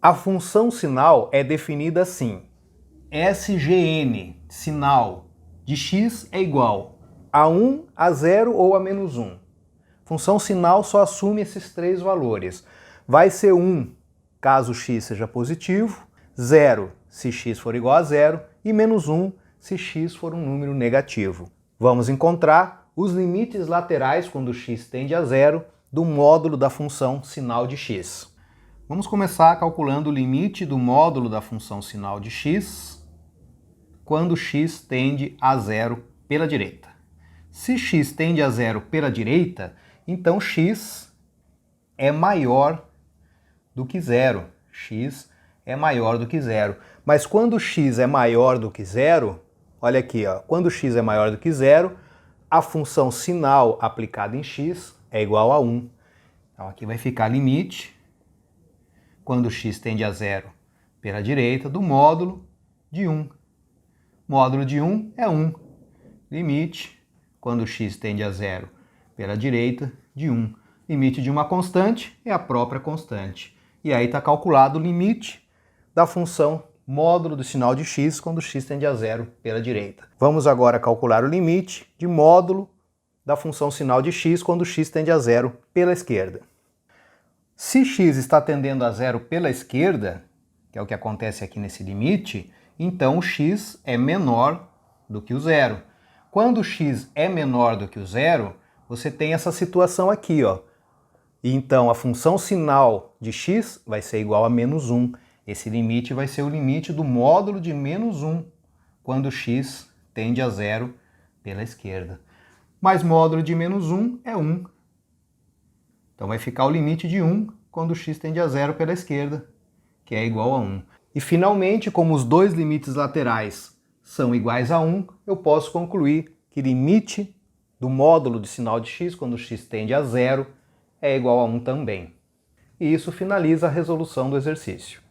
A função sinal é definida assim: SGN, sinal, de x é igual a 1, a 0 ou a menos 1. Função sinal só assume esses três valores. Vai ser 1 caso x seja positivo, 0 se x for igual a 0 e menos 1 se x for um número negativo. Vamos encontrar os limites laterais quando x tende a 0 do módulo da função sinal de x. Vamos começar calculando o limite do módulo da função sinal de x quando x tende a 0 pela direita. Se x tende a 0 pela direita, então x é maior do que 0. X é maior do que 0. Mas quando x é maior do que 0, olha aqui, ó, quando x é maior do que 0, a função sinal aplicada em x é igual a 1. Então aqui vai ficar limite, quando x tende a 0 pela direita, do módulo de 1. Módulo de 1 é 1. Limite, quando x tende a 0 pela direita, de 1. Limite de uma constante é a própria constante. E aí está calculado o limite da função módulo do sinal de x quando x tende a 0 pela direita. Vamos agora calcular o limite de módulo da função sinal de x quando x tende a 0 pela esquerda. Se x está tendendo a 0 pela esquerda, que é o que acontece aqui nesse limite, então o x é menor do que o 0. Quando x é menor do que o 0, você tem essa situação aqui, ó. Então a função sinal de x vai ser igual a menos 1. Esse limite vai ser o limite do módulo de menos 1, quando x tende a 0 pela esquerda. Mas módulo de menos 1 é 1. Então vai ficar o limite de 1 quando x tende a 0 pela esquerda, que é igual a 1. E finalmente, como os dois limites laterais são iguais a 1, eu posso concluir que limite do módulo de sinal de x quando x tende a 0 é igual a 1 também. E isso finaliza a resolução do exercício.